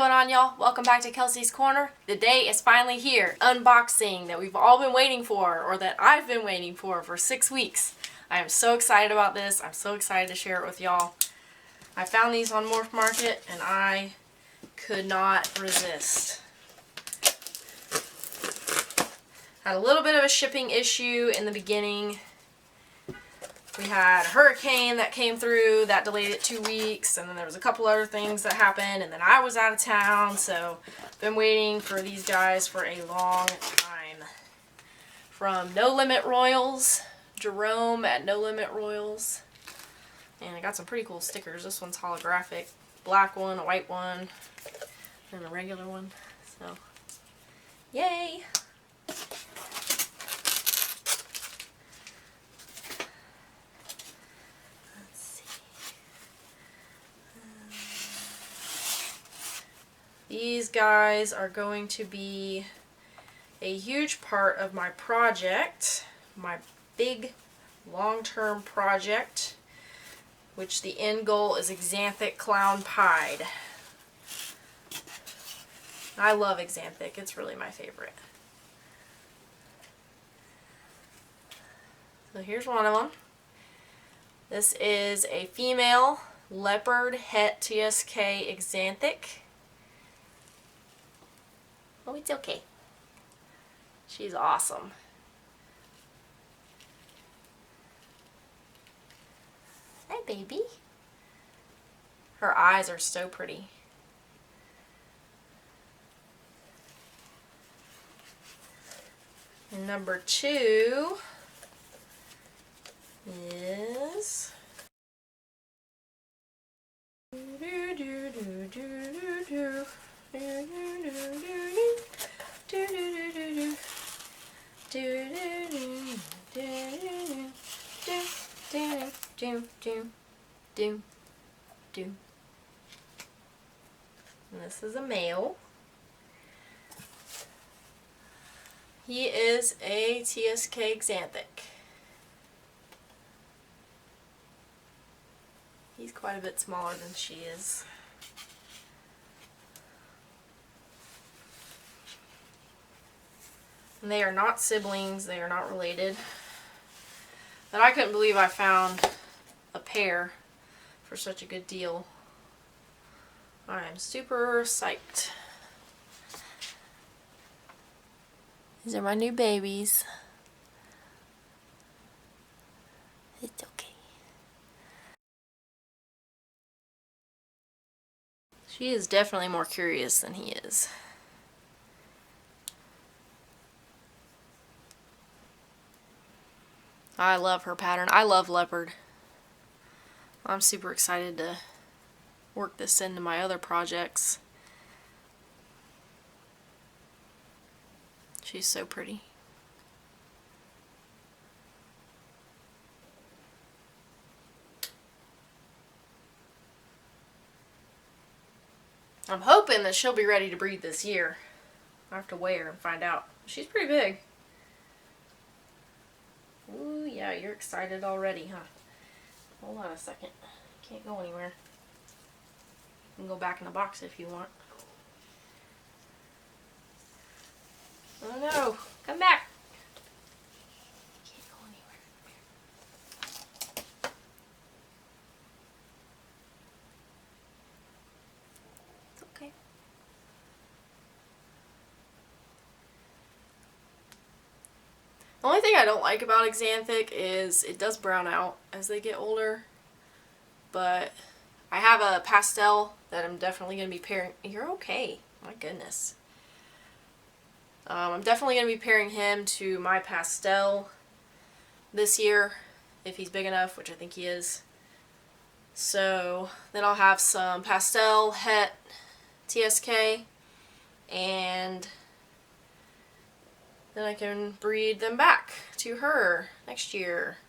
going on, y'all? Welcome back to Kelsey's Corner. The day is finally here. Unboxing that we've all been waiting for, or that I've been waiting for 6 weeks. I am so excited about this. I'm so excited to share it with y'all. I found these on Morph Market and I could not resist. Had a little bit of a shipping issue in the beginning. We had a hurricane that came through that delayed it 2 weeks, and then there was a couple other things that happened, and then I was out of town, so been waiting for these guys for a long time. From No Limit Royals, Jerome at No Limit Royals, and I got some pretty cool stickers. This one's holographic, black one, a white one, and a regular one, so yay! These guys are going to be a huge part of my project, my big long-term project, which the end goal is Xanthic Clown Pied. I love Xanthic, it's really my favorite. So here's one of them. This is a female leopard het TSK Xanthic. Oh, it's okay. She's awesome. Hi, baby. Her eyes are so pretty. And number 2 is and this is a male. He is a TSK Xanthic. He's quite a bit smaller than she is. And they are not siblings, they are not related. But I couldn't believe I found a pair for such a good deal. I am super psyched. These are my new babies. It's okay. She is definitely more curious than he is. I love her pattern. I love leopard. I'm super excited to work this into my other projects. She's so pretty. I'm hoping that she'll be ready to breed this year. I have to weigh her and find out. She's pretty big. Ooh, yeah, you're excited already, huh? Hold on a second. Can't go anywhere. You can go back in the box if you want. Oh no! Come back! Can't go anywhere. It's okay. The only thing I don't like about Xanthic is it does brown out as they get older, but I have a pastel that I'm definitely going to be pairing. You're okay. My goodness. I'm definitely going to be pairing him to my pastel this year, if he's big enough, which I think he is. So then I'll have some pastel het TSK, and then I can breed them back to her next year.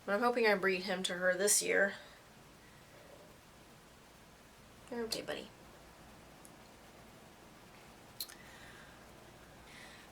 But I'm hoping I breed him to her this year. You're okay, buddy.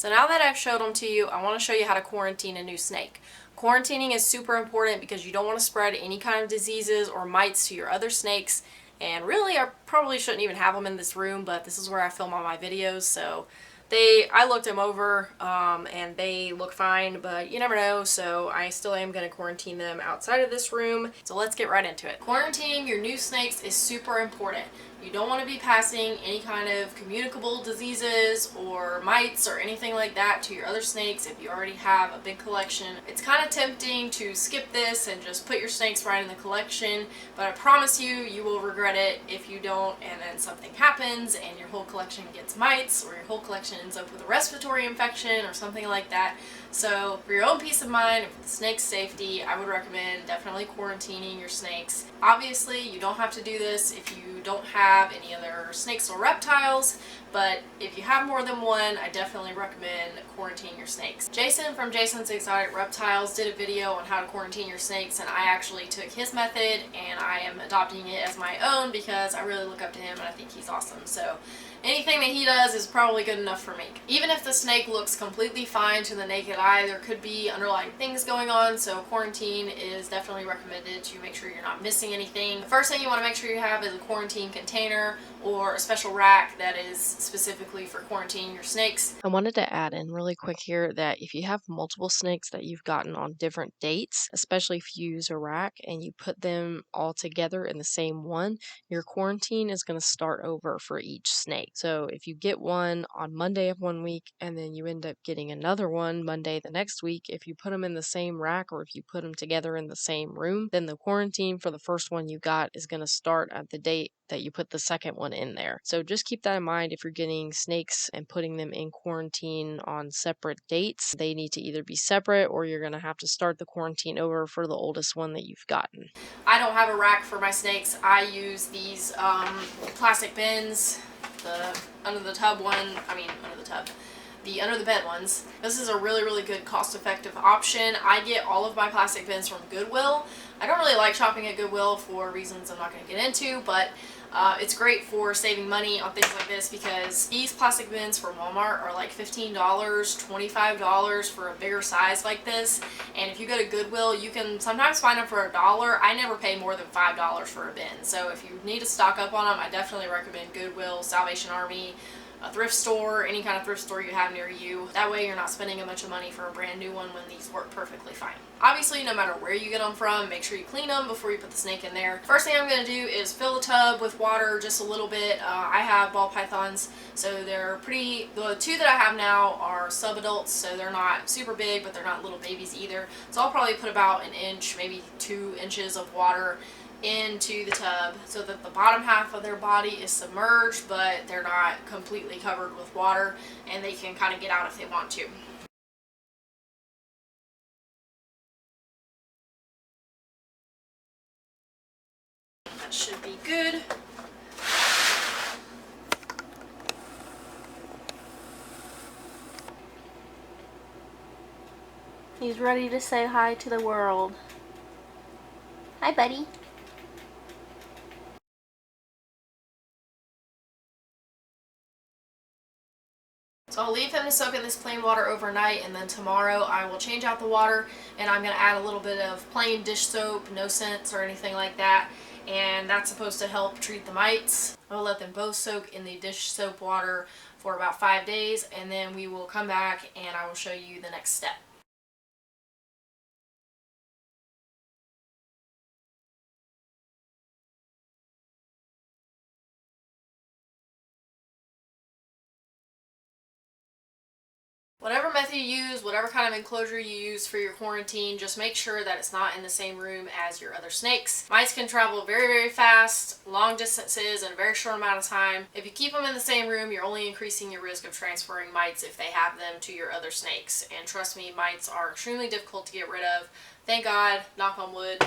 So now that I've showed them to you, I want to show you how to quarantine a new snake. Quarantining is super important because you don't want to spread any kind of diseases or mites to your other snakes, And really, I probably shouldn't even have them in this room, but this is where I film all my videos, so I looked them over, and they look fine, but you never know, so I still am going to quarantine them outside of this room. So let's get right into it. Quarantining your new snakes is super important. You don't want to be passing any kind of communicable diseases or mites or anything like that to your other snakes if you already have a big collection. It's kind of tempting to skip this and just put your snakes right in the collection, but I promise you, you will regret it if you don't and then something happens and your whole collection gets mites or your whole collection ends up with a respiratory infection or something like that. So for your own peace of mind and for the snake's safety, I would recommend definitely quarantining your snakes. Obviously, you don't have to do this if you don't have any other snakes or reptiles, but if you have more than one, I definitely recommend quarantining your snakes. Jason from Jason's Exotic Reptiles did a video on how to quarantine your snakes, and I actually took his method and I am adopting it as my own because I really look up to him and I think he's awesome. So anything that he does is probably good enough for me. Even if the snake looks completely fine to the naked eye, there could be underlying things going on, so quarantine is definitely recommended to make sure you're not missing anything. The first thing you want to make sure you have is a quarantine container or a special rack that is specifically for quarantining your snakes. I wanted to add in really quick here that if you have multiple snakes that you've gotten on different dates, especially if you use a rack and you put them all together in the same one, your quarantine is going to start over for each snake. So if you get one on Monday of one week and then you end up getting another one Monday the next week, if you put them in the same rack or if you put them together in the same room, then the quarantine for the first one you got is going to start at the date that you put the second one in there. So just keep that in mind if you're getting snakes and putting them in quarantine on separate dates. They need to either be separate or you're going to have to start the quarantine over for the oldest one that you've gotten. I don't have a rack for my snakes. I use these plastic bins, the under the bed ones. This is a really good cost-effective option. I get all of my plastic bins from Goodwill. I don't really like shopping at Goodwill for reasons I'm not going to get into, but it's great for saving money on things like this because these plastic bins for Walmart are like $15, $25 for a bigger size like this. And if you go to Goodwill, you can sometimes find them for $1. I never pay more than $5 for a bin. So if you need to stock up on them, I definitely recommend Goodwill, Salvation Army, a thrift store, any kind of thrift store you have near you. That way you're not spending a bunch of money for a brand new one when these work perfectly fine. Obviously, no matter where you get them from, make sure you clean them before you put the snake in there. First thing I'm going to do is fill the tub with water just a little bit. I have ball pythons, so they're pretty, the two that I have now are sub-adults, so they're not super big, but they're not little babies either. So I'll probably put about an inch, maybe 2 inches of water into the tub so that the bottom half of their body is submerged, but they're not completely covered with water and they can kind of get out if they want to. That should be good. He's ready to say hi to the world. Hi, buddy. So I'll leave him to soak in this plain water overnight, and then tomorrow I will change out the water and I'm going to add a little bit of plain dish soap, no scents or anything like that, and that's supposed to help treat the mites. I'll let them both soak in the dish soap water for about 5 days, and then we will come back and I will show you the next step. Whatever method you use, whatever kind of enclosure you use for your quarantine, just make sure that it's not in the same room as your other snakes. Mice can travel very fast, long distances in a very short amount of time. If you keep them in the same room, you're only increasing your risk of transferring mites if they have them to your other snakes. And trust me, mites are extremely difficult to get rid of. Thank God, knock on wood,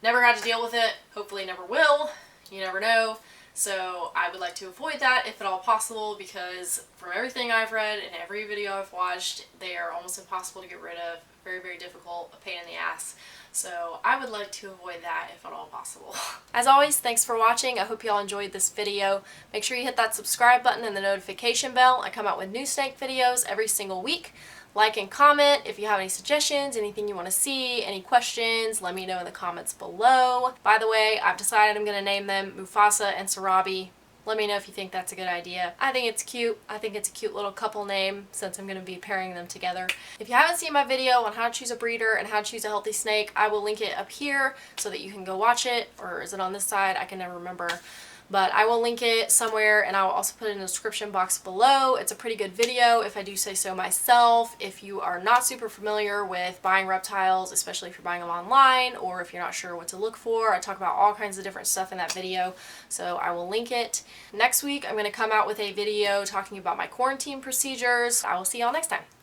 never had to deal with it. Hopefully never will. You never know. So I would like to avoid that if at all possible, because from everything I've read and every video I've watched, they are almost impossible to get rid of, very, very difficult, a pain in the ass. So I would like to avoid that if at all possible. As always, thanks for watching. I hope you all enjoyed this video. Make sure you hit that subscribe button and the notification bell. I come out with new snake videos every single week. Like and comment if you have any suggestions, anything you want to see, any questions, let me know in the comments below. By the way, I've decided I'm going to name them Mufasa and Sarabi. Let me know if you think that's a good idea. I think it's cute. I think it's a cute little couple name since I'm going to be pairing them together. If you haven't seen my video on how to choose a breeder and how to choose a healthy snake, I will link it up here so that you can go watch it. Or is it on this side? I can never remember. But I will link it somewhere, and I will also put it in the description box below. It's a pretty good video, if I do say so myself. If you are not super familiar with buying reptiles, especially if you're buying them online, or if you're not sure what to look for, I talk about all kinds of different stuff in that video, so I will link it. Next week, I'm going to come out with a video talking about my quarantine procedures. I will see y'all next time.